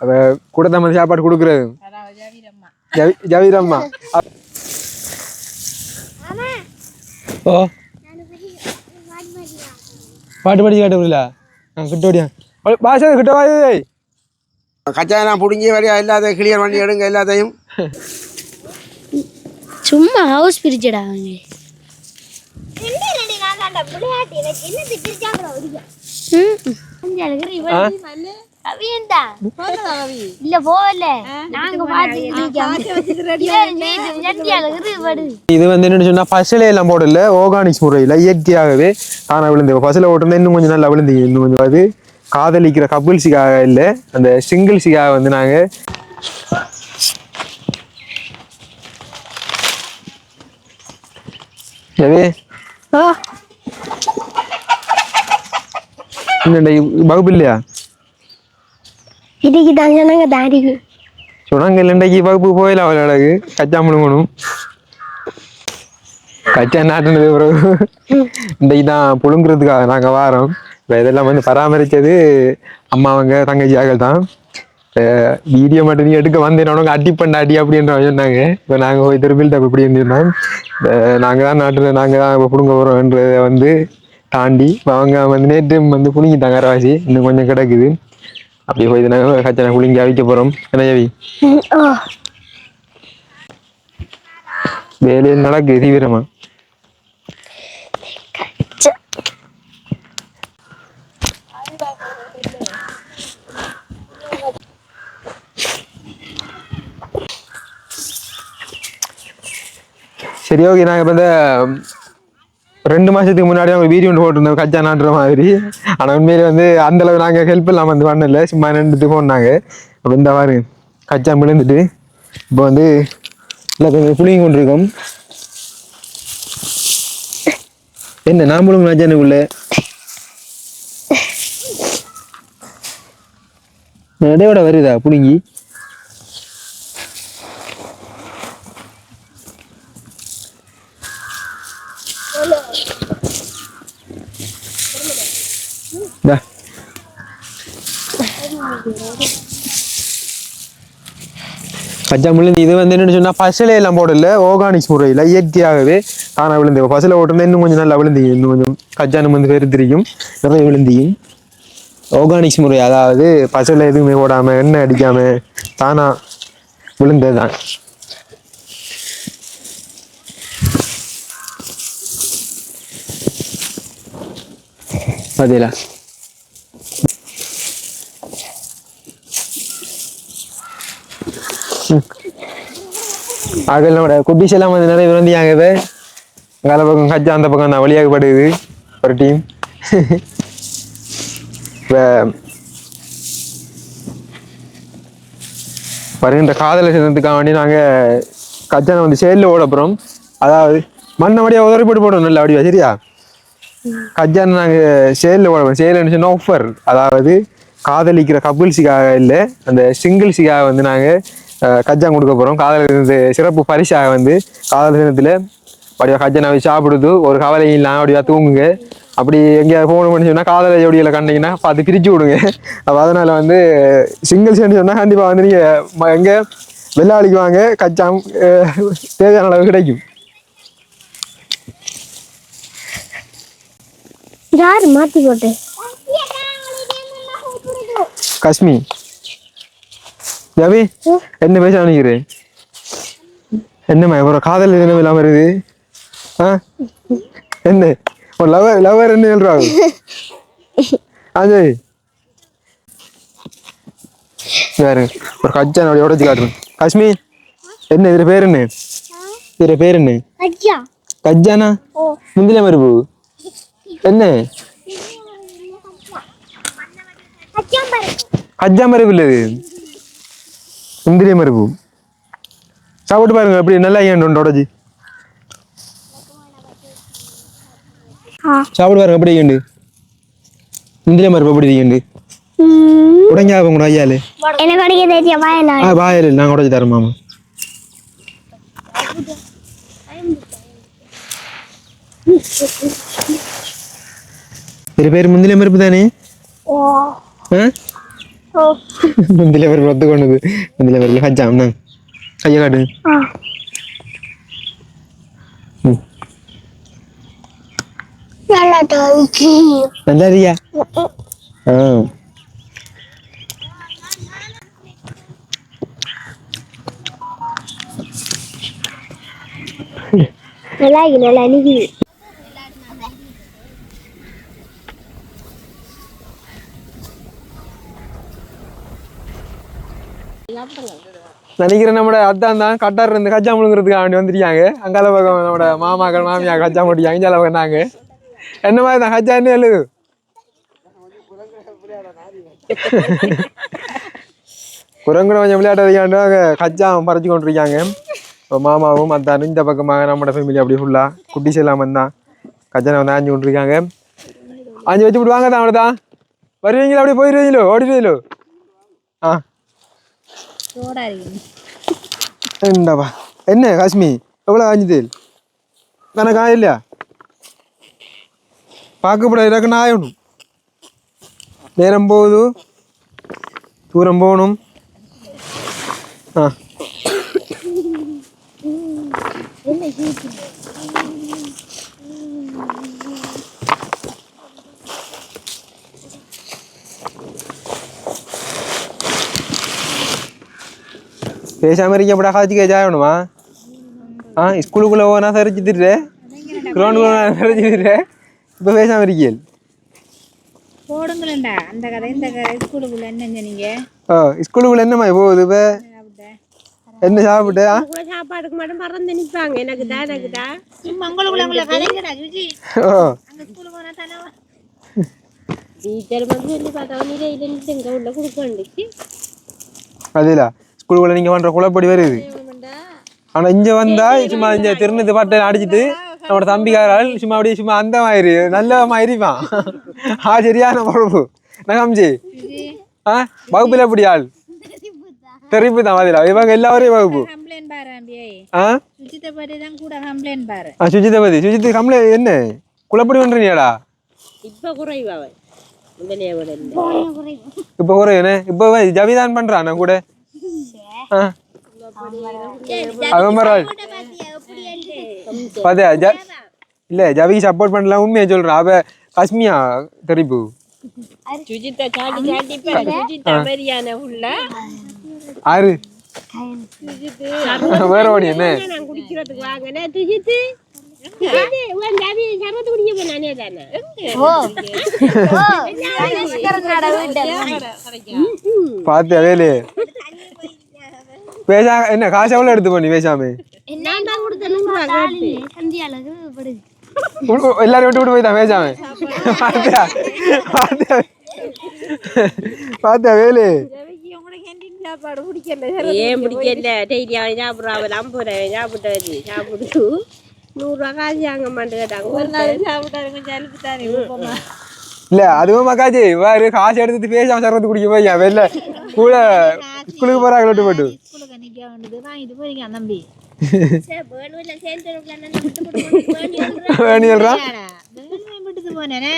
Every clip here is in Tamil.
அவ கூட தான் சாப்பாடு கொடுக்குறது ஜவீரம்மா. ஓ பாட்டு பாடி காட்ட முடியல கிட்டோடியா பாஷா கிட்ட வாய் கச்சாயெல்லாம் பிடிங்கி வரையா எல்லாத்தையும் கிளியர் பண்ணி எடுங்க எல்லாத்தையும். சும்மா ஹவுஸ் பிரிச்சடா அவங்க. இது வந்து என்ன சொன்னா பசல எல்லாம் போடல, ஆர்கானிக்ஸ் முறையில இயற்கையாகவே தானா விழுந்து பசல ஓட்டுனா இன்னும் கொஞ்சம் நல்லா விழுந்தீங்க. இன்னும் கொஞ்சம் அது காதலிக்கிற கப்புள்ஸுக்காக இல்லை, அந்த சிங்கிள்ஸுக்காக வந்து நாங்க வகுப்பு இல்லையா சொன்னாங்க இல்லைக்கு வகுப்பு போயில அவள் அழகு கச்சா முழுங்கணும் கச்சா நாட்டுனது பிறகு இன்றைக்கு தான் புழுங்குறதுக்காக நாங்கள் வாரோம். இதெல்லாம் வந்து பராமரித்தது அம்மாவங்க தங்கச்சியாக்கள் தான். வீடியோ மட்டும் நீ எடுக்க வந்தேன் அடி பண்ண அடி அப்படின்ற சொன்னாங்க. இப்போ நாங்கள் போய் திருப்பில் தப்பு இப்படி இருந்தோம்னா நாங்கள் தான் நாட்டில் நாங்கள் தான் இப்போ பிடுங்க போகிறோன்றதை வந்து தாண்டி அவங்க வந்து நேற்று வந்து புழுங்கிட்டாங்க அரைவாசி, இன்னும் கொஞ்சம் கிடக்குது. அப்படி போய் நாங்கள் கச்சனை புழுங்கி அவிக்க போகிறோம். என்ன ஜவி வேலையில் நடக்குது தீவிரமா. சரி ஓகே, நாங்கள் இப்போ இந்த 2 மாதத்துக்கு முன்னாடி அவங்க வீடியோ ஒன்று போட்டிருந்தோம் கச்சா நாட்டுற மாதிரி. ஆனால் உண்மையிலே வந்து அந்தளவு நாங்கள் ஹெல்ப் இல்லாமல் வந்து பண்ணல, சும்மா 2 போனாங்க. அப்போ இந்த மாதிரி கச்சா விழுந்துட்டு இப்போ வந்து இல்லை கொஞ்சம் புளிங்க கொண்டிருக்கோம். என்ன நாம்பளும் கச்சானுக்குள்ள இடையோட வருதா புளிங்கி கச்சா விழுந்து. இது வந்து என்னன்னு சொன்னா பசல எல்லாம் போடல, ஆர்கானிக்ஸ் முறையில இயற்கையாகவே தானா விழுந்து பசல ஓட்டுனா இன்னும் கொஞ்சம் நல்லா விழுந்தீங்க. இன்னும் கொஞ்சம் கச்சானம் வந்து பெருத்திரிக்கும், நிறைய விழுந்தியும். ஆர்கானிக்ஸ் முறை, அதாவது பசல எதுவுமே போடாம எண்ணெய் அடிக்காம தானா விழுந்ததுதான். அதேல அகலோட குட்டிஸ் எல்லாம் வந்து நிறைய விருந்தியாகுது. அங்கால பக்கம் கச்சா, அந்த பக்கம் தான் வழியாகப்படுது ஒரு டீம். இப்போ வருகின்ற காதலை சேர்ந்ததுக்காக வேண்டி நாங்கள் கச்சானை வந்து சேலில் ஓட போகிறோம். அதாவது மண்ணை வடியாக உதறி போட்டு போடணும் நல்ல வடிவா, சரியா? கச்சானை நாங்கள் சேலில் ஓட போகிறோம். சேலுன்னு சொன்னால் ஆஃபர், அதாவது காதலிக்கிற கப்புள்ஸுக்காக இல்லை, அந்த சிங்கிள்ஸுக்காக வந்து நாங்கள் கச்சான் கொடுக்க போகிறோம். காதல் சிறப்பு பரிசாக வந்து காதல் தினத்தில் அப்படியே கச்சானை வச்சு சாப்பிடுது, ஒரு கவலையும் இல்லாமல் அப்படியா தூங்குங்க. அப்படி எங்கேயாவது போகணும்னு சொன்னால் காதலை ஜோடியில் கண்டிங்கன்னா பார்த்து பிரித்து விடுங்க. அப்போ அதனால் வந்து சிங்கிள்ஸ்ன்னு சொன்னால் கண்டிப்பாக வந்து நீங்கள் எங்கே வெள்ளாளிக்கு வாங்க, கச்சான் தேவையான அளவு கிடைக்கும். யார் மாற்றி போட்டு காஷ்மி ஜவி என்ன பேச நினைக்கிறேன்? என்னம்மா ஒரு காதல் தினம் இல்லாமல் இருக்குது? என்ன ஒரு லவர் என்ன சொல்றாங்க? அஜய் வேறு ஒரு கச்சான் அப்படி உடச்சு காட்டுறேன். காஷ்மி என்ன இதுல பேர் என்ன? இதுல பேர் என்ன? கஜ்ஜானா முந்தில மருப்பு என்ன? கஜ்ஜா மருப்பு இல்லை, முந்திரிய மருப்பு. சாப்பிட்டு பாருங்க அப்படி நல்லா ஏண்டு உடச்சி சாப்பிட்டு பாருங்க அப்படி ஏண்டு முந்திரிய மருப்பு அப்படி ஏண்டு உடங்க கூட ஐயாலு வாயல் நாங்கள் உடச்சி தரோம் மாமா. பேர் முந்தில பருப்பு தானே முந்தில பருப்பு ஒத்து கொண்டது முந்தில பருப்பு கஜாம் தான் கையை காட்டு நல்லா இருக்கியா நல்லா நினைக்குது நினைக்கிறேன் நம்மட அதான் தான் கட்டார் இருந்து கஜா முழுங்குறதுக்கு வேண்டி வந்துருக்காங்க அங்கால பக்கம் நம்மட மாமாக்கள் மாமியா கஜா முடியாங்க இஞ்சால பண்ணாங்க என்ன மாதிரி தான் கஜா என்ன எழுது குரங்குட கொஞ்சம் விளையாடுறதுக்காண்டு கஜா பறிச்சு கொண்டிருக்காங்க இப்போ மாமாவும் அத்தானும் இந்த பக்கமாக நம்மளோட ஃபேமிலி அப்படி ஃபுல்லாக குட்டி செல்லாம் வந்தான் கஜனை வந்து ஆஞ்சு கொண்டிருக்காங்க ஆஞ்சு வச்சு விடுவாங்க தான் அவனை தான் வருவீங்களா அப்படியே போயிடுவீங்களோ ஓடிடுவீங்களோ என்னப்பா என்ன காஷ்மி எவ்வளோ காஞ்சுது தானே காய இல்லையா பார்க்கப்படாது எனக்கு ஆயணும் நேரம் போகுது தூரம் போகணும் பேசாம இருக்கப்படா காய்ச்சி ஜாயணுமா ஸ்கூலுக்குள்ள போனா சரிச்சு திட்டுற கிரௌண்டுக்குள்ள சரிச்சு திட்டுற இப்போ பேசாம இருக்கீள் போடுங்களேன்டா அந்த கதை இந்த கதை ஸ்கூலுக்குள்ள என்னங்க நீங்க ஸ்கூலுக்குள்ள என்னம்மா போகுது இப்போ என்ன சாப்பிட்டு கூட சாப்பாடுக்கு மட்டும் மறந்து நிப்பாங்க எனக்குதா சும்மா உங்களுக்குள்ள கதைங்கடா ஜூஜி அங்க ஸ்கூலுக்கு போனா தானே டீச்சர் வந்து சொல்லி பார்த்தா நீரே இல்லைன்னு இங்க உள்ள கொடுக்கணுச்சு அதுல ஸ்கூலுக்குள்ள நீங்க பண்ற குழப்படி வருது ஆனா இங்க வந்தா சும்மா இங்க திருநது பாட்டை அடிச்சுட்டு நம்மளோட தம்பிக்காரால் சும்மா அப்படியே சும்மா அந்த மாதிரி நல்ல மாதிரிப்பான் சரியான பொழப்பு நகம்ஜி வகுப்புல எப்படி ஆள் தெரிப்பு தான் மாதிரில இவங்க எல்லாரையும் வகுப்பு சுஜித்தை கம்ப்ளைண்ட் என்ன குழப்படி பண்றீங்கடா இப்ப குறைவா இப்ப குறையுனே இப்ப ஜவிதான் பண்றான் கூட பாத்தியா இல்ல ஜவிக்கு சப்போர்ட் பண்ணலாம் உண்மையா சொல்றான் அவ காஷ்மியா தெரிப்பு ஆறு வேற ஓடி என்ன குடிக்கிறதுக்கு வாங்கினே பாத்தியா வேலு பேசா என்ன காசு எவ்வளவு எடுத்து பண்ணி பேசாம எல்லாரும் விட்டு விட்டு போய்தான் பேசாம பாத்தியா பாத்தியா பாத்தியா வேலு சாப்பாடு பிடிக்கல ஏன் பிடிக்கல டெய்லியா சாப்பிட்றாங்க 50 சாப்பிட்டு சாப்பிட்டு 100 காசு வாங்க மாட்டேங்கிறாங்க ஒரு நாள் சாப்பிட்டாருங்க ஜலுப்பு தானே இல்ல அதுவும் மக்காச்சி வேறு காசு எடுத்துட்டு பேசாம சரத்து குடிக்க போய் வெளில கூட ஸ்கூலுக்கு போறாங்க விட்டு போட்டு ஸ்கூலுக்கு நிக்க வேண்டியது வாங்கிட்டு போறீங்க தம்பி விட்டுட்டு போனேனே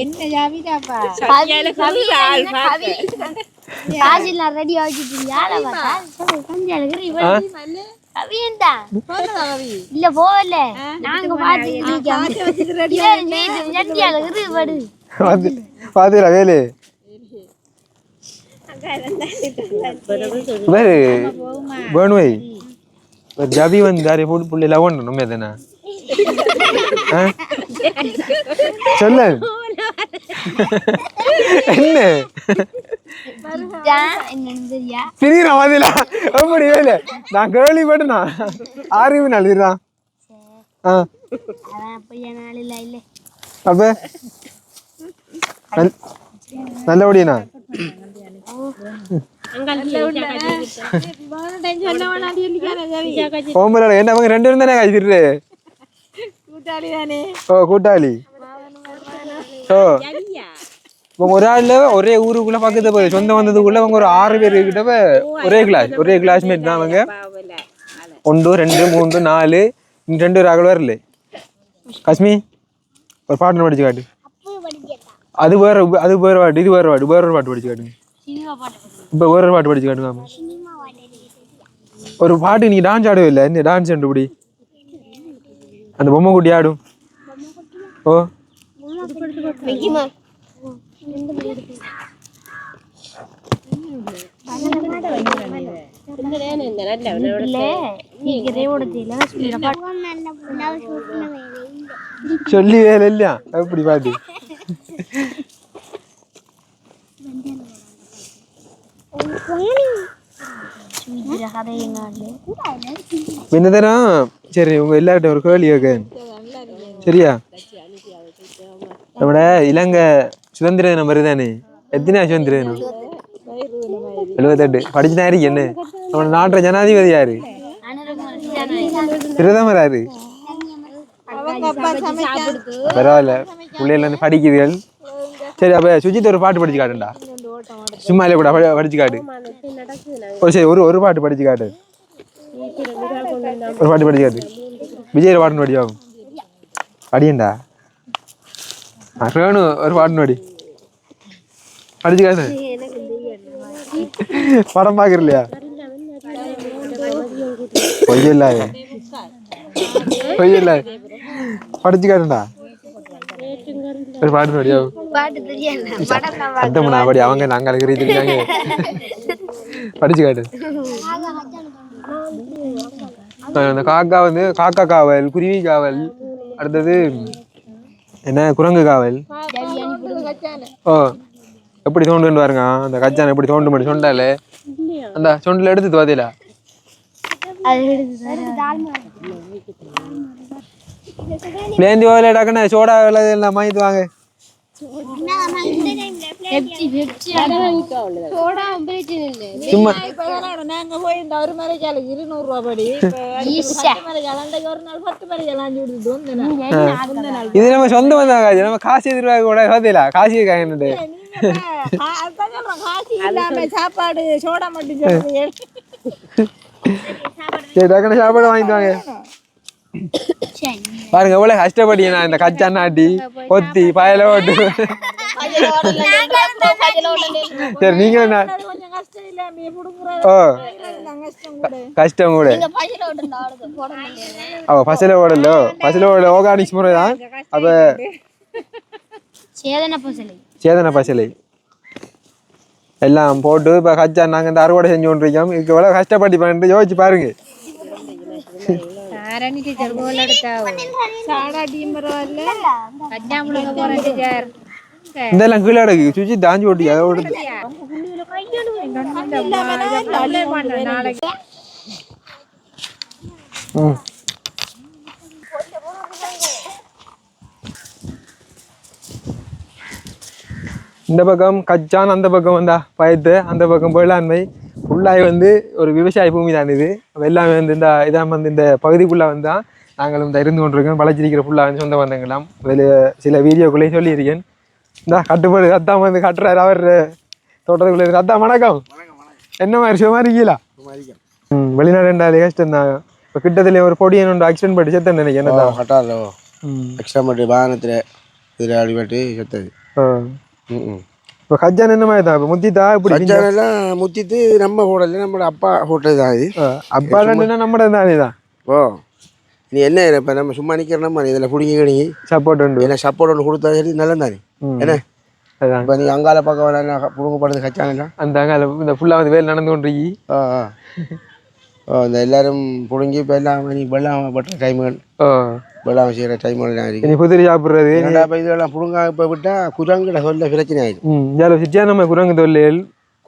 என்ன ஜாவிதாப்பா ரெடி ஆகிட்டு இல்ல போவல நாங்க பாத்தீங்களா வேலு வேணுவை ஜபி வந்து யாரையும் போட்டு புள்ளி லவ் பண்ணணும் எதனா சொல்ல என்ன திடீர்னு பதிலா எப்படி வேலை நான் கேள்விப்பட்டேனா 6 நாள் இருறான் அப்ப நல்லபடியா ஓம்பல என்ன அவங்க 2 பேரும் தானே காய்ச்சிட்டு கூட்டாளி ஒரு ஆள்ல ஒரே ஊருக்குள்ள பக்கத்து போய் சொந்தம் வந்ததுக்குள்ள அவங்க ஒரு 6 பேர் கிட்ட ஒரே கிளாஸ்மேட் தான் அவங்க 1 2 3 4 2 பேர் அகல வரல காஷ்மி ஒரு பாட்டு படிச்சு காட்டு அது வேற பாட்டு இது வேற பாட்டு வேற ஒரு பாட்டு படிச்சு காட்டுங்க இப்போ வேற ஒரு பாட்டு படிச்சு காட்டுங்க ஒரு பாட்டு நீ டான்ஸ் ஆடவே இல்லை இந்த டான்ஸ் எப்படி அந்த பொம்மை குட்டி ஆடும் ஓ சொல்லி வேலை இல்லையா எப்படி பாட்டு என்னதானா சரி உங்க எல்லார்ட்ட ஒரு கேள்வி கேட்க சரியா நம்மட இலங்கை சுதந்திர தினம் வருதானே எத்தனை சுதந்திர தினம் 78 படிச்சுனா இருக்கு என்ன நம்ம நாட்டுற ஜனாதிபதி யாரு பிரதமர் யாரு பரவாயில்ல பிள்ளைகள் வந்து படிக்குதுகள் சரி அப்ப சுஜித் ஒரு பாட்டு படிச்சு காட்டுண்டா சும்மா இல்லை கூட படிச்சு காட்டு சரி ஒரு பாட்டு படிச்சு காட்டு ஒரு பாட்டு படிச்சு காட்டு விஜய் பாட்டு படிச்சாகும் படியண்டா ரேணு ஒரு பாட்டு நடி படிச்சு காட்டு படம் பாக்குறலையா பொய்யில்ல படிச்சு காட்டுண்டா ஒரு பாட்டு நடியாகும் அந்தமுன்னா அப்படி அவங்க நாங்க அழகிறீங்க படிச்சு காட்டு அந்த காக்கா வந்து காக்கா காவல் குருவி காவல் அடுத்தது என்ன குரங்கு காவல் ஓ எப்படி தோண்டுன்னு பாருங்க அந்த கச்சான் எப்படி தோண்டு மட்டும் சொண்டாலே அந்த சொண்டில் எடுத்து தோதில பிளேந்தி ஓவிலாடாக்கண்ணே சோடா எல்லாம் வாங்கிட்டு வாங்க சும்மா நாங்க போய் இந்த ஒரு மாதிரி 200 ரூபாய் படி இது நம்ம சொந்தம் வந்தாங்க நம்ம காசு எதிர்பார்க்க கூட சோதில காசு இருக்காங்க சாப்பாடு சோடா மட்டும் சரி டக்குனு சாப்பாடு வாங்கிட்டு வாங்க பாருங்க எவ்வளவு கஷ்டப்பட்டீங்க நான் இந்த கச்சா நாட்டி கொத்தி பயல ஓட்டு சரி நீங்க ஓ கஷ்டம் கூட அவ பசல ஓடலோ பசல ஓடல ஆர்கானிக்ஸ் முறை தான் அப்ப சேதன பசலை எல்லாம் போட்டு இப்ப கச்சா நாங்க இந்த அறுவடை செஞ்சு கொண்டிருக்கோம் இதுக்கு எவ்வளவு கஷ்டப்பட்டு பண்ணிட்டு யோசிச்சு பாருங்க இதெல்லாம் கீழே அடக்கு சுச்சி தாஞ்சி ஓட்டி அதை ஓடுது இந்த பக்கம் கச்சான் அந்த பக்கம் வந்தா பயத்து அந்த பக்கம் வேளாண்மை ஃபுல்லாகி வந்து ஒரு விவசாய பூமி தான் இது எல்லாமே வந்து இந்த இதான் வந்து இந்த பகுதிக்குள்ளே வந்தால் நாங்களும் இந்த இருந்து கொண்டிருக்கோம் வளர்ச்சிருக்கிற ஃபுல்லாக வந்து சொந்த பந்தங்களாம் அதில் சில வீடியோக்குள்ளேயும் சொல்லியிருக்கேன் இந்த கட்டுப்பாடு அத்தான் வந்து கட்டுறாரு அவர் தோட்டத்துக்குள்ளே இருக்கு அத்தான் வணக்கம் என்ன மாதிரி சும்மா இருக்கீங்களா வெளிநாடு ரெண்டாவது கஷ்டம் தான் இப்போ கிட்டத்தில் ஒரு பொடியன் ஒன்று ஆக்சிடென்ட் பட்டு செத்தேன் நினைக்கிறேன் என்னதான் கட்டாலோ எக்ஸ்ட்ரா மட்டும் வாகனத்தில் இதில் அடிபட்டு செத்தது இப்போ கஜான் என்ன மாதிரி தான் இப்போ முத்திட்டா இப்படி கஜானெல்லாம் முத்திட்டு நம்ம ஹோட்டல் நம்மளோட அப்பா ஹோட்டல் தான் இது அப்பா நம்மட தானே தான் ஓ நீ என்ன இப்போ நம்ம சும்மா நிற்கிற நம்ம இதில் பிடிங்கி கிடிங்கி சப்போர்ட் உண்டு ஏன்னா சப்போர்ட் ஒன்று கொடுத்தா சரி நல்லது தானே என்ன அதான் இப்போ நீ அங்கால பக்கம் வேணா புடுங்கப்படுறது கச்சானெல்லாம் அந்த அங்கால இந்த ஃபுல்லாக வந்து வேலை நடந்து கொண்டிருக்கி இந்த எல்லாரும் பிடுங்கி இப்போ எல்லாம் நீ வெள்ளாம பட்டுற டைமுகள் வெள்ளாம செய்கிற டைமுகள்லாம் இருக்கு நீ குதிரை சாப்பிட்றது இப்போ இதெல்லாம் பிடுங்க இப்போ விட்டால் குரங்குல சொல்ல பிரச்சனை ஆயிடும் ஜாலோ சிட்டியா நம்ம குரங்கு தொல்லைகள்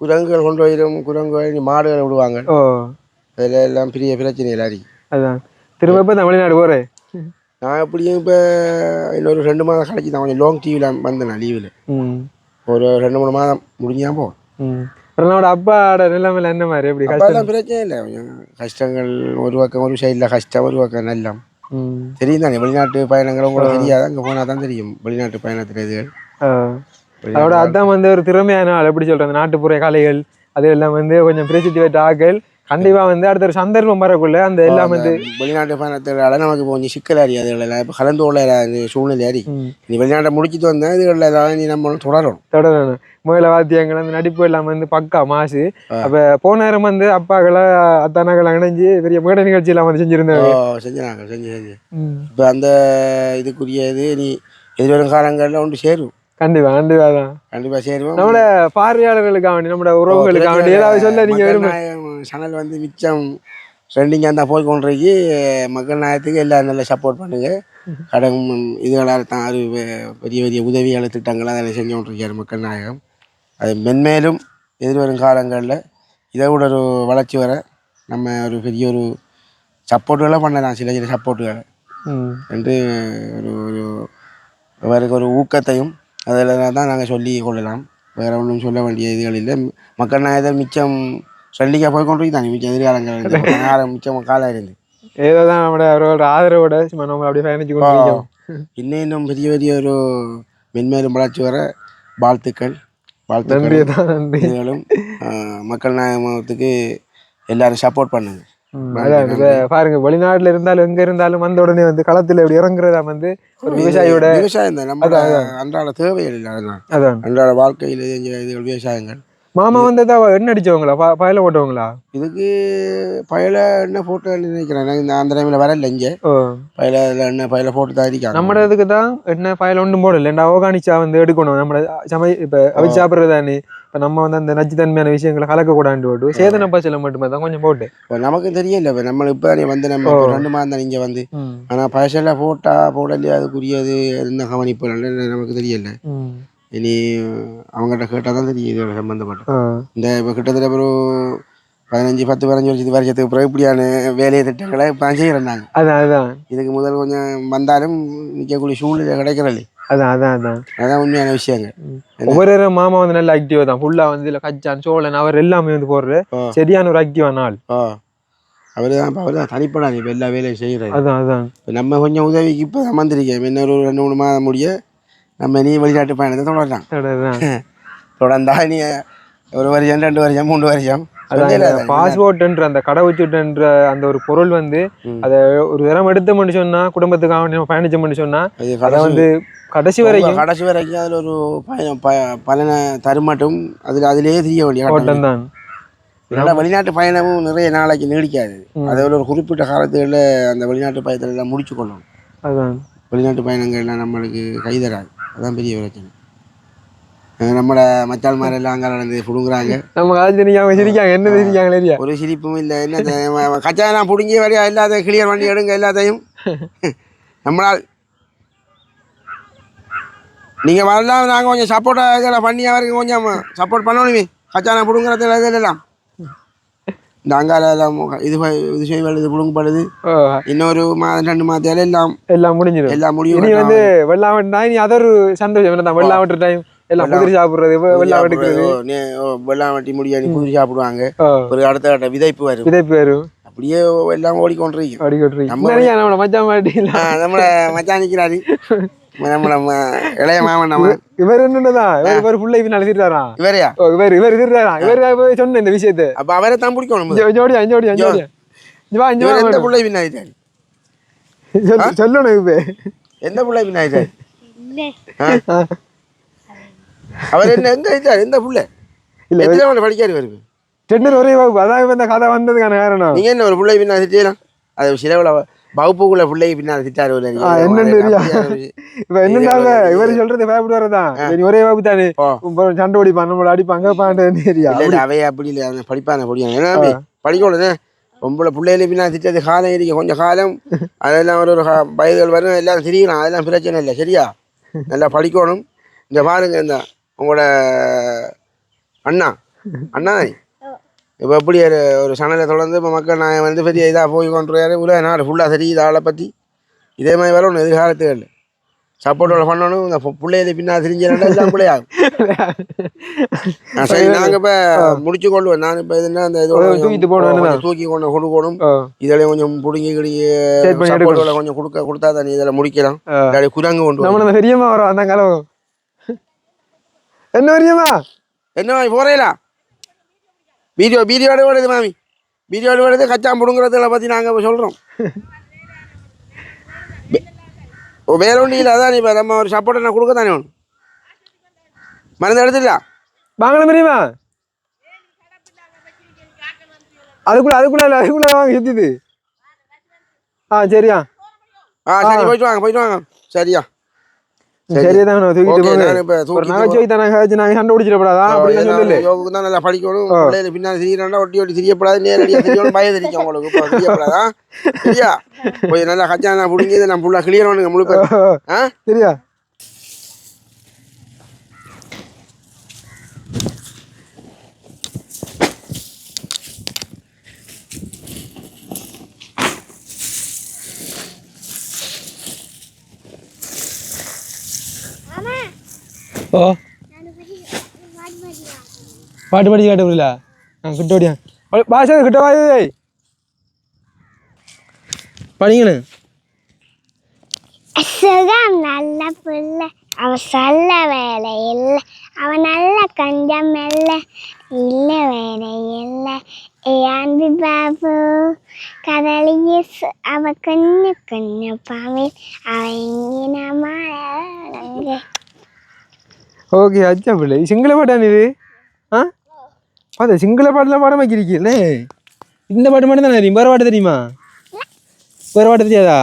குரங்குகள் கொண்டு போயிடும் குரங்கு மாடுகளை விடுவாங்க அதில் எல்லாம் பெரிய பிரச்சனைகள் இருக்கு அதான் திரும்ப இப்போ தமிழ்நாடு போகிறேன் நான் எப்படியும் இப்போ இன்னொரு 2 மாதம் கழிச்சு தான் கொஞ்சம் லாங் டிவியில் வந்தேன் நான் லீவில் ஒரு 2-3 மாதம் முடிஞ்சால் போ நம்மளோட அப்பாவோட நிலைமையில என்ன மாதிரி எப்படி அப்போதான் பிரச்சனை இல்லை கொஞ்சம் கஷ்டங்கள் ஒரு பக்கம் ஒரு சைடில் கஷ்டம் ஒரு பக்கம் நல்லம் தெரியும் தானே வெளிநாட்டு பயணங்கள் உங்களுக்கு தெரியாது அங்கே போனால் தான் தெரியும் வெளிநாட்டு பயணத்தில் இதுகள் அதோட அதான் வந்து ஒரு திறமையான ஆள் எப்படி சொல்கிறது நாட்டுப்புற கலைகள் அது எல்லாம் வந்து கொஞ்சம் பிரசித்தி பெற்ற ஆக்கள் கண்டிப்பா வந்து அடுத்த ஒரு சந்தர்ப்பம் வரக்குள்ள அந்த எல்லாம் வந்து வெளிநாட்டு பயணத்துகளால நமக்கு கொஞ்சம் சிக்கல் அறி அதுகளெல்லாம் இப்போ கலந்து கொள்ள சூழ்நிலை அறி நீ வெளிநாட்டை முடிச்சுட்டு வந்தேன் இதுகளில் ஏதாவது நீ நம்ம தொடரும் தொடரணும். முதல வாத்தியங்கள் அந்த நடிப்பு எல்லாம் வந்து பக்கா மாசு. அப்ப போன நேரம் வந்து அப்பாக்களை அத்தானாக்களை இணைஞ்சு பெரிய மேடை நிகழ்ச்சி எல்லாம் வந்து செஞ்சிருந்தாங்க. செஞ்சு இப்போ அந்த இதுக்குரிய இது நீ எதிர்வரும் காலங்களில் ஒன்று சேரும். கண்டிப்பா கண்டிப்பா தான் கண்டிப்பா சேருவோம். நம்மளோட பார்வையாளர்களுக்காக வேண்டி நம்மளோட உறவுகளுக்காக வேண்டி ஏதாவது சொல்ல நீங்க சேனல் வந்து மிச்சம் ட்ரெண்டிங்காக இருந்தால் போய் கொண்டிருக்கு. மக்கள் நாயத்துக்கு எல்லாம் நல்லா சப்போர்ட் பண்ணுங்க. கடன் இதுகளால் தான் அது பெரிய பெரிய உதவியாளர் திட்டங்களாக அதில் செஞ்சு கொண்டிருக்கார் மக்கள் நாயகம். அது மென்மேலும் எதிர்வரும் காலங்களில் இதை விட ஒரு வளர்ச்சி வர நம்ம ஒரு பெரிய ஒரு சப்போர்ட்டுகளை பண்ணலாம். சில சில சப்போர்ட்டுகளை என்று ஒரு ஒரு அவருக்கு ஒரு ஊக்கத்தையும் அதில் தான் நாங்கள் சொல்லி கொள்ளலாம். வேறு ஒன்றும் சொல்ல வேண்டிய இதுகள் இல்லை. மக்கள் நாயகர் மிச்சம் ட்ரெண்டிங்காக போய் கொண்டிருக்காங்க. மிச்சம் எதிர்காலங்கள் மிச்சம் காலம் இருந்து ஏதோ தான் நம்மளோட அவரோட ஆதரவோட நம்ம அப்படியே பயணிச்சு கொண்டிருக்கோம். இன்னும் பெரிய பெரிய ஒரு மென்மேலும் வளர்ச்சி வர வாழ்த்துக்கள். இதுகளும் மக்கள் நாயகத்துக்கு எல்லாரும் சப்போர்ட் பண்ணுங்க. பாருங்க வெளிநாட்டுல இருந்தாலும் எங்க இருந்தாலும் வந்த உடனே வந்து களத்துல இப்படி இறங்குறதா வந்து ஒரு விவசாயியோட விவசாயம் தான் நம்ம அன்றாட தேவைகள் இல்லை. அதெல்லாம் அன்றாட வாழ்க்கையில் இதுகள் விவசாயங்கள். மாமா வந்ததா என்ன அடிச்சவங்களா பயல போட்டவங்களா? இதுக்கு பயல என்ன போட்டு நினைக்கிறேன். இந்த அந்த டைம்ல வரல இங்கே பயல என்ன பயல போட்டு தான் அடிக்காங்க. நம்ம இதுக்கு தான் என்ன பயல ஒன்றும் போடல. இந்த ஆர்கானிக்ஸா வந்து எடுக்கணும். நம்ம இப்ப அவிச்சு சாப்பிட்றதானே. இப்போ நம்ம வந்து அந்த நச்சுத்தன்மையான விஷயங்களை கலக்கக்கூடாது போட்டு சேதன பச்சலை மட்டுமே தான் கொஞ்சம் போட்டு நமக்கு தெரியல. இப்போ நம்ம இப்போ வந்து நம்ம 2 மாதம் தான் இங்கே வந்து ஆனால் பழசெல்லாம் போடலையே அதுக்குரியது என்ன கவனிப்பு நமக்கு தெரியல. இனி அவங்ககிட்ட கேட்டால் தான் தெரியும் இதோட சம்மந்தப்பட்ட இந்த இப்போ கிட்டத்தட்ட ஒரு 10-15 வருஷத்துக்கு பிறகு இப்படியான வேலையை திட்டங்களை இப்போ செய்கிறாங்க. அதான் இதுக்கு முதல் கொஞ்சம் வந்தாலும் நிற்கக்கூடிய சூழ்நிலை கிடைக்கிறல்ல. அதான் உண்மையான விஷயங்கள். ஒவ்வொரு மாமா வந்து நல்ல ஆக்டிவா தான். ஃபுல்லா வந்து இல்லை கச்சான் சோழன் அவர் எல்லாமே வந்து போடுற சரியான ஒரு ஆக்டிவான ஆள். அவர் தான் தனிப்படாது இப்போ எல்லா வேலையும் செய்கிறாரு. அதான் நம்ம கொஞ்சம் உதவிக்கு இப்போ தான் வந்திருக்கேன். இன்னொரு 2-3 மாதம் முடிய நம்ம நீ வெளிநாட்டு பயணத்தை தொடர்ந்தா நீ 1 வருஷம் 2 வருஷம் 3 வருஷம் பாஸ்போர்ட்ன்ற அந்த கடவுச்சீட்டுன்ற அந்த ஒரு பொருள் வந்து அதை ஒரு தரம் எடுத்தோம்னு சொன்னா குடும்பத்துக்காக பயணிச்சோம்னு சொன்னா அதை வந்து கடைசி வரைக்கும் அதில் ஒரு பலனை தருமாட்டும் அதிலேயே தெரிய வேண்டிய ஓட்டம் தான். இதனால் வெளிநாட்டு பயணமும் நிறைய நாளைக்கு நீடிக்காது. அதில் ஒரு குறிப்பிட்ட காலத்துகளில் அந்த வெளிநாட்டு பயணத்தில் எல்லாம் முடிச்சு கொள்ளணும். அதுதான் வெளிநாட்டு பயணங்கள்லாம் நம்மளுக்கு கைதராது. அதான் பெரிய பிரச்சனை. நம்மளோட மச்சால் மாதிரி எல்லாம் அங்கே நடந்து புடுங்குறாங்க. நம்ம சிரிக்காங்க. என்ன சிரிக்காங்க? ஒரு சிரிப்பும் இல்லை. என்ன கச்சாலாம் பிடுங்கி வரையா எல்லாத்தையும் கிளியர் பண்ணி எடுங்க எல்லாத்தையும். நம்மளால் நீங்கள் வரலாம். நாங்கள் கொஞ்சம் சப்போர்ட்டாக இதெல்லாம் பண்ணி அவருக்கு கொஞ்சம் சப்போர்ட் பண்ணணுமே. கச்சாலாம் பிடுங்குறது இதெல்லாம் இந்த அங்கால எல்லாம் இது செய்வது புடுங்கப்படுது. இன்னொரு 2 மாதத்தால எல்லாம் முடிஞ்சிடும். எல்லாம் முடியும். நீ வந்து வெள்ளாவட்டா நீ அது ஒரு சந்தோஷம் தான். வெள்ளாவட்டு டைம் எல்லாம் குதிரை சாப்பிடுறது வெள்ளாவட்டி முடியா நீ குதிரை சாப்பிடுவாங்க. ஒரு அடுத்த கட்ட விதைப்பு வரும். அப்படியே எல்லாம் ஓடிக்கொண்டிருக்கோம். நம்மள மச்சான் நம்மள மச்சான் நிற்கிறாரு. இளைய மாமன் நம்ம இவர் என்னதான் இவர் புள்ளை பின்னால திட்டாரா? இவரையா இவர் திட்டாரா? இவர் சொன்ன இந்த விஷயத்தை அப்ப அவரை தான் பிடிக்கணும். எந்த புள்ளை பின்னாயிட்டாரு சொல்லணும். இப்ப எந்த புள்ளை பின்னாயிட்டாரு? அவர் என்ன எங்க ஆயிட்டாரு? எந்த புள்ளை இல்ல எத்தனை படிக்காரு இவருக்கு? 2 ஒரே வகுப்பு. அதான் இந்த கதை வந்ததுக்கான காரணம். நீங்க என்ன ஒரு புள்ளை பின்னா திட்டலாம்? அது சிலவுல வகுப்புக்குள்ள பிள்ளை பின்னால திட்டாரு. இப்ப என்னன்னா இவரு சொல்றது பயப்படுவாரதான். ஒரே வகுப்பு தானே சண்டை ஓடிப்பான் நம்மள அடிப்பாங்க. அவைய அப்படி இல்லை படிப்பான படிக்கணும். படிக்கணும். பொம்பளை பிள்ளைகளை பின்னா திட்டது காலம் இருக்கு. கொஞ்சம் காலம் அதெல்லாம் ஒரு வயதுகள் வரும். எல்லாம் தெரியணும். அதெல்லாம் பிரச்சனை இல்லை. சரியா? நல்லா படிக்கணும். இந்த பாருங்க இந்த உங்களோட அண்ணா இப்போ எப்படி ஒரு சனலை தொடர்ந்து இப்போ மக்கள் நான் வந்து பெரிய இதாக போய் கொண்டுறாரு. உலக நாடு ஃபுல்லாக தெரியுது ஆளை பற்றி. இதே மாதிரி வரணும் எதிர்காலத்துகள். சப்போர்ட்டோட பண்ணணும். இந்த பிள்ளைகளை பின்னா தெரிஞ்சாலும் எல்லாம் பிள்ளையாகும். சரி நாங்கள் இப்போ முடிச்சு கொள்ளுவேன். நான் இப்போ இதுனா அந்த இதோட தூக்கி கொண்டு கொடுக்கணும். இதில் கொஞ்சம் பிடுங்கி சப்போர்ட்டோட கொஞ்சம் கொடுத்தா தான் இதில் முடிக்கலாம். குரங்கு கொண்டு பெரியம்மா வரும் அந்த காலம். என்ன பெரியம்மா என்ன போறீங்களா? வீடியோட ஓடுது மாமி. வீடியோ எடுத்து கச்சான் பிடுங்குறதுல பற்றி நாங்கள் சொல்கிறோம். வேற ஒன்றும் இல்லை. அதான் இப்போ நம்ம ஒரு சப்போர்ட்டை நான் கொடுக்க தானே ஒன்று மருந்து எடுத்துடலாம். வாங்கலாம் தெரியுமா? அதுக்குள்ள வாங்க சுத்திது. சரியா? சரி போயிட்டு வாங்க. சரியா? சரிதான் தூக்கிட்டு போங்க. நகைச்சுவை தானே நாங்கள் சண்டை பிடிச்சிடப்படாதா? யோகுக்கு தான் நல்லா படிக்கணும். பிள்ளைகள் பின்னால் திரியறாண்டா ஒட்டி திரியப்படாது. நேரடியாக தெரியணும். பயம் தெரியும் உங்களுக்கு. இப்போ தெரியப்படாதா? சரியா? போய் நல்லா கச்சான் பிடிங்கி நான் ஃபுல்லாக கிளியர் பண்ணுங்க முழுக்க. சரியா? ஓ பாட்டு படிச்சு காட்ட புரியல. கிட்ட ஓடியா பாஷா கிட்ட வா. படிங்கண்ணு. சுகம் நல்ல புள்ள அவ சொல்ல வேலை இல்லை அவன் நல்ல கஞ்சம் இல்லை இல்லை வேலை இல்லை ஏந்து பாபு கடலிய அவ கொஞ்சம் பாவில் அவ இங்கே ஓகே அச்சா பிள்ளை சிங்கள பாட்டான் இது. பார்த்தா சிங்கள பாட்டுலாம் பாடம் வைக்கிறீங்களே. இந்த பாட்டு மட்டும் தானே தெரியும். வேறு பாட்டு தெரியுமா? வேறு பாட்டு தெரியாதா?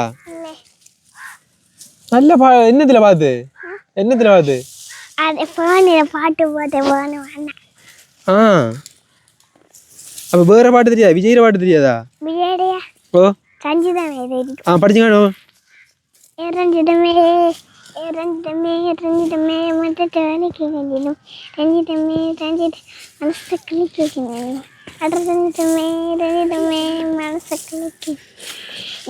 நல்ல என்னத்துல பார்த்து அது ஃபோனில் பாட்டு போட்டு போகணும். அப்போ வேறு பாட்டு தெரியாது? விஜய் பாட்டு தெரியாதா? விஜயடையா ஓ ரஞ்சிதமே தெரியும். படிச்சுக்கானோ? ரஞ்சிதமே மற்ற வேலைக்கு வேண்டிடும் ரஞ்சிதமே மனசு கிளிக்கணும் ரஞ்சிதமே மனசு கிளிக்கு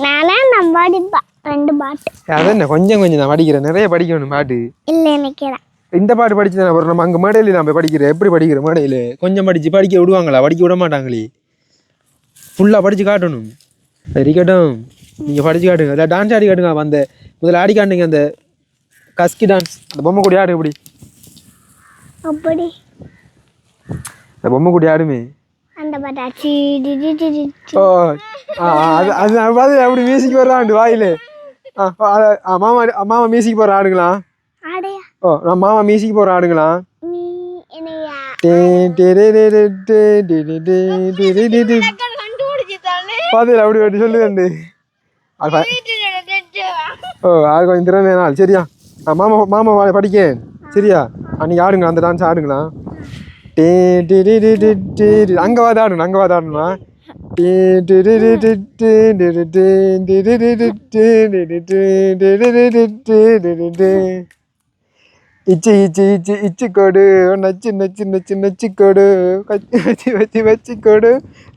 நான்லாம் நான் படிப்பா 2 பாட்டு. அதான் கொஞ்சம் தான் படிக்கிறேன். நிறைய படிக்கணும் பாட்டு இல்லை நினைக்கிறேன். இந்த பாட்டு படிச்சு தானே அப்புறம் நம்ம அங்கே மேடையில் நம்ம படிக்கிறேன். எப்படி படிக்கிறேன் மேடையில்? கொஞ்சம் படிக்க விடுவாங்களா? படிக்க விட மாட்டாங்களே. ஃபுல்லாக படித்து காட்டணும். இருக்கட்டும், நீங்கள் படித்து காட்டுங்க. இல்லை டான்ஸ் ஆடி காட்டுங்க. அந்த முதல்ல ஆடி காட்டுங்க. அந்த கஸ்கி டான்ஸ், அந்த பொம்மை கூடி ஆடு. எப்படி அப்படி அந்த பொம்மை கூடி ஆடுமே அந்த பாட்டாச்சு. ஓ அது அப்படி மியூசிக் வர்றாண்டு வாயிலே. மாமா மியூசிக் போடுற ஆடுங்களா? ஓ நான் மாமா மியூசிக் போடுற ஆடுங்களா? பாத்துல அப்படி சொல்லுதண்டு. ஓ அது கொஞ்சம் திறமையான நாள். சரியா? மாமா படிக்க. சரியா? அன்னைக்கு ஆடுங்களா? அந்த டான்ஸ் ஆடுங்களா? அங்கே வாத ஆடணுமா? இச்சு கொடு நச்சு கொடு வச்சு கொடு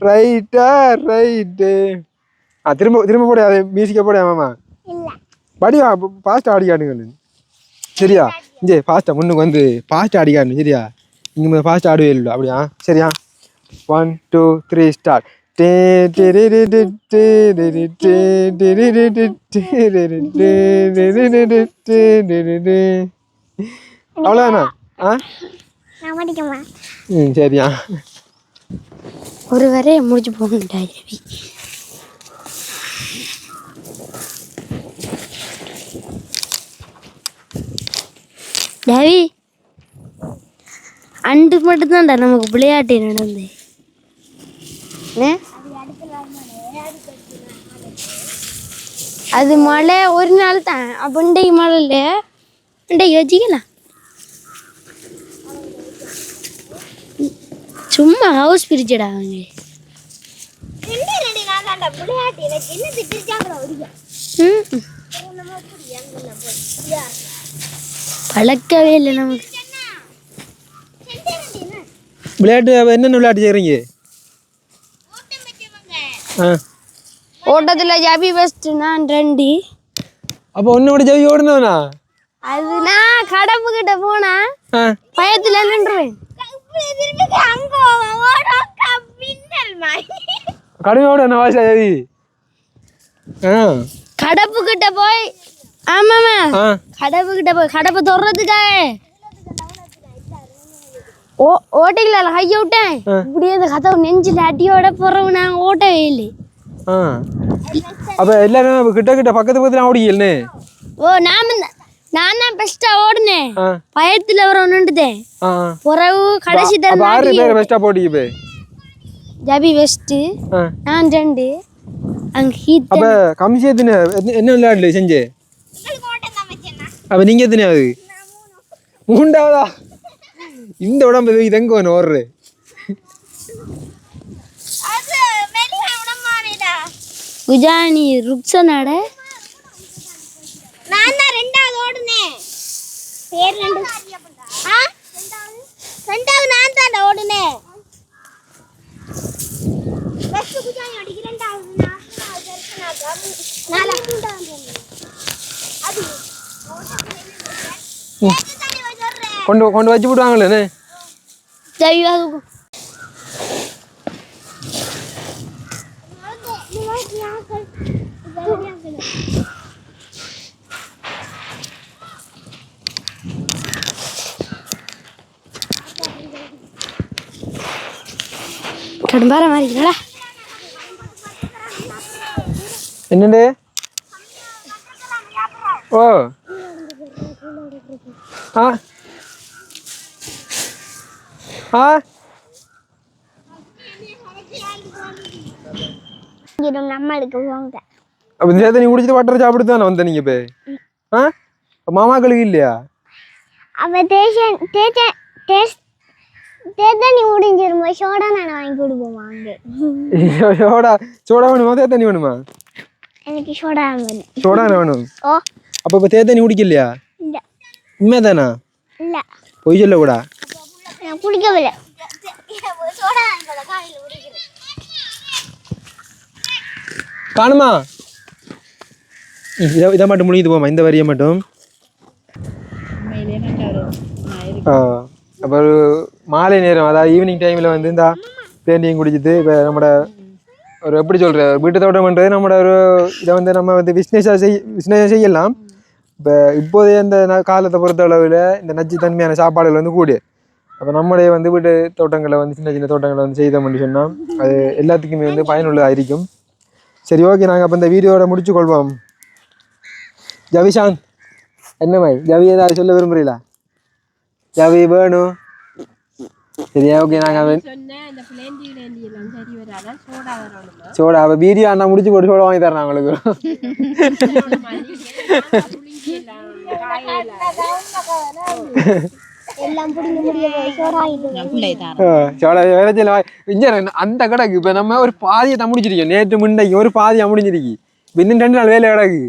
ரைட்டா ரைட்டு. திரும்ப போட அதை மியூசிக்கை போட. மாமா படிவா ஃபாஸ்ட்டாக ஆடி காட்டுங்க. சரியா? இங்கே ஃபாஸ்ட்டாக முன்னுக்கு வந்து ஃபாஸ்ட்டாக ஆடி காட்டணும். சரியா? இங்கே ஃபாஸ்ட்டாக ஆடுவே இல்லை. அப்படியா? சரியா? 1 2 3 ஸ்டார்ட். அவ்வளோதானா? சரியா? ஒரு வரையை முடிச்சு போகண்டா. டேவி அண்டு மட்டும்தான்டா நமக்கு விளையாட்டு நடந்து. அது மழை ஒரு நாள் தான். அப்போ இன்றைக்கு மழை இல்லை. இன்றைக்கு வச்சுக்கலாம். சும்மா ஹவுஸ் பிரிச்சடா அவங்க. பழக்கவே இல்லை நமக்கு. விளையாட்டு என்னென்ன விளையாட்டு செய்கிறீங்க? ஓட்டத்தில் ஜாபி ஃபஸ்ட்டு நான் 2. அப்போ ஒன்னோட ஜவி ஓடுனவனா? அது நான் கடம்பு கிட்ட போனா பயத்துல நின்றுவேன். கடுமையோட என்ன வாசா ஜவி? கடப்பு கிட்ட போய் ஆமாமா கடப்பு கிட்ட போய் கடப்பை தொடுறதுக்காக ஓட்டையில கைய விட்டேன் இப்படியே அந்த கதவு நெஞ்சில் அடியோட போறவங்க நாங்கள் ஓட்டவே இல்லை. அப்ப எல்லாரும் கிட்ட கிட்ட பக்கத்து பக்கத்துல ஓடிக்கலன்னு. நான் தான் பெஸ்டா ஓடுனேன். பயத்துல வர நின்றுட்டேன். பிறகு கடைசி பெஸ்டா போட்டிக்கு ஜபி வெஸ்ட் நான் 2 அங்க ஹீட். அப்ப கம்சி என்ன விளையாடல செஞ்சு? அப்ப நீங்க எத்தனையாவது? 3ஆவதா? இந்த உடம்பு இதெங்க ஒன்று ஓடுற குஜானி ருக்ஸனோட நான் தான் 2வது ஓடுனேன். பேர் 2 2வது நான் தான் ஓடுனேன். ஃபர்ஸ்ட் குஜானி ஓடிக்கு 2வது நான் அது கொண்டு வச்சு விடுவாங்களே. கடும்பார மாதிரி என்னண்டு? ஓ நம்மளுக்கு போங்க. அப்ப இந்த நீ குடிச்சிட்டு வாட்டர் சாப்பிட்டு தானே வந்த நீங்க இப்ப மாமாக்களுக்கு இல்லையா? அவ தேத்தனி முடிஞ்சிருமா சோடா நான் வாங்கி கொடுப்போம். வாங்க சோடா வேணுமா தேத்தனி வேணுமா? எனக்கு சோடா வேணும். சோடா வேணும். ஓ அப்ப இப்ப தேத்தனி குடிக்கலையா? இல்ல. உண்மைதானா? இல்ல பொய் சொல்ல கூடா. நான் குடிக்கவில்லை. சோடா காணுமா? இதை மட்டும் முடியுது போமா, இந்த வரியை மட்டும். அப்போ ஒரு மாலை நேரம், அதாவது ஈவினிங் டைமில் வந்து இந்த பெயிண்டிங் குடிச்சிட்டு இப்போ நம்மளோட ஒரு எப்படி சொல்கிற வீட்டு தோட்டம் பண்ணுறது நம்மளோட ஒரு இதை வந்து நம்ம வந்து பிஸ்னஸாக செய்யலாம். இப்போ இப்போதைய இந்த காலத்தை பொறுத்த அளவில் இந்த நச்சுத்தன்மையான சாப்பாடுகள் வந்து கூடு. அப்போ நம்மளே வந்து வீட்டு தோட்டங்களை வந்து சின்ன சின்ன தோட்டங்களை வந்து செய்தோம்னு சொன்னால் அது எல்லாத்துக்குமே வந்து பயனுள்ளதாக இருக்கும். சரி, ஓகே, நாங்கள் அப்போ இந்த வீடியோட முடிச்சு கொள்வோம். ஜவிஷாந்த், என்ன மாதிரி ஜவி ஏதாவது சொல்ல விரும்புறீங்களா? ஜவி வேணும். சரியா, ஓகே, நாங்கள் சோடா அப்போ வீடியோ அண்ணா முடிச்சு போட்டு சோடா வாங்கி தரேன் உங்களுக்கு. அந்த கடைக்கு இப்ப நம்ம ஒரு பாதியை முடிச்சிருக்கோம். நேற்று முன்னைக்கு ஒரு பாதியா முடிஞ்சிருக்கு. இன்னும் 2 நாள் வேலை கிடக்கு.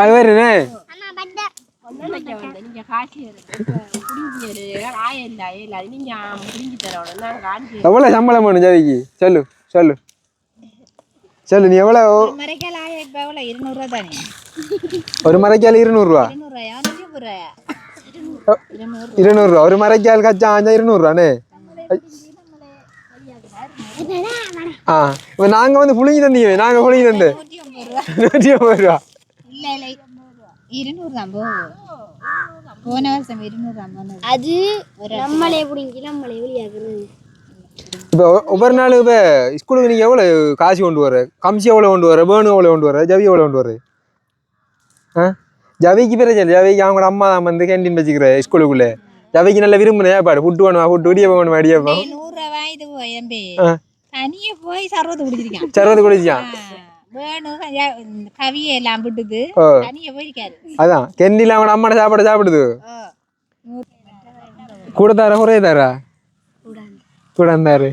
அது வேறுனே எவ்வளவு சம்பளம் வேணும் ஜவிக்கு? சொல்லு சொல்லு சொல்லு. நீ எவ்வளவு? ஒரு மரைக்கால் 200 ரூபா. 200 ரூபா ஒரு மரைக்கால் கச்சா 200 ரூபானே. இப்ப நாங்க வந்து புளிங்கி தந்தீங்க, நாங்க புளிங்கி தந்து 150 ரூபா. அது நம்மளே புடிங்கி நம்மளே வெளியாக்குறது. இப்போ ஒவ்வொரு நாள் இப்போ ஸ்கூலுக்கு நீங்கள் எவ்வளோ காசு கொண்டு வர? கம்சி எவ்வளோ கொண்டு வர? வேணு எவ்வளோ கொண்டு வர? ஜவி எவ்வளோ கொண்டு வர? ஜவிக்கு பிரச்சனை. ஜவிக்கு அவங்களோட அம்மா தான் வந்து கேண்டீன் வச்சுக்கிற ஸ்கூலுக்குள்ளே. ஜவிக்கு நல்ல விரும்புனே பாடு. ஃபுட்டு வேணுமா? ஃபுட்டு இடியப்பம் வேணுமா? இடியப்பம். சர்வத்து குடிச்சிக்கான். அதான் கெண்டில அவனோட அம்மாட சாப்பாடு சாப்பிடுது. கூட தாரா குறைய தாரா? கூட இருந்தாரு.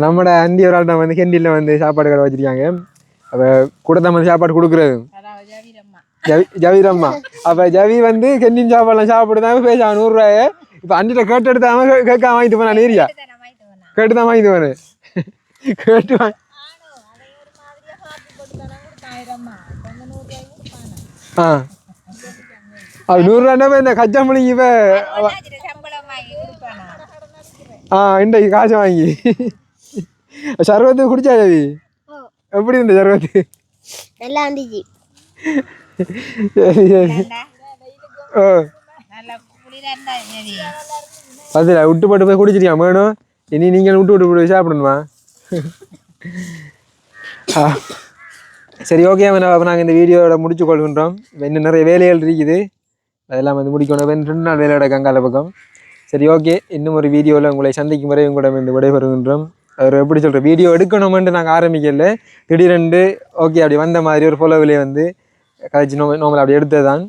நம்மட அண்டி ஒரு ஆள் தான் வந்து கெண்டில வந்து சாப்பாடு கடை வச்சிருக்காங்க. அப்ப கூட தான் வந்து சாப்பாடு கொடுக்குறது ஜவீரம்மா. அப்ப ஜவி வந்து கெண்டின் சாப்பாடுலாம் சாப்பிடுதான் பேச 100 ரூபாய. இப்ப அண்டிட்ட கேட்டு எடுத்து அவன் கேட்க வாங்கிட்டு போனான். ஏரியா கேட்டுதான் வாங்கிட்டு போனேன். கேட்டு வாங்கி அது 100 ரூபாய் இந்த கச்சா மணிக்கு இப்ப இன்றைக்கு காசு வாங்கி சர்வத்து குடிச்சா ஜவி? எப்படி இருந்த சர்வத்து? நல்லா இருந்துச்சு. சரி சரி. ஓ அதில் விட்டு போட்டு போய் குடிச்சிருக்கியா வேணும். இனி நீங்கள் விட்டு போய் சாப்பிடணுமா? சரி ஓகே. அப்போ நாங்கள் இந்த வீடியோவோட முடிச்சு கொள்கின்றோம். இன்னும் நிறைய வேலைகள் இருக்குது, அதெல்லாம் வந்து முடிக்கணும். 2 நாள் வேலையோட கங்கால பக்கம். சரி ஓகே, இன்னும் ஒரு வீடியோவில் உங்களை சந்திக்கும் வரை உங்களிடம் இந்த விடைபெறுகின்றோம். அவர் எப்படி சொல்கிற வீடியோ எடுக்கணுமென்ட்டு நாங்கள் ஆரம்பிக்கல, திடீரெண்டு ஓகே அப்படி வந்த மாதிரி ஒரு ஃபாலோவிலே வந்து கழிச்சு நோமல் அப்படி எடுத்தது தான்.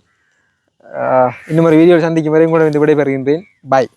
இன்னும் ஒரு வீடியோவில் சந்திக்கும் வரை உங்களிடம் இந்த விடைபெறுகின்றேன். பாய்.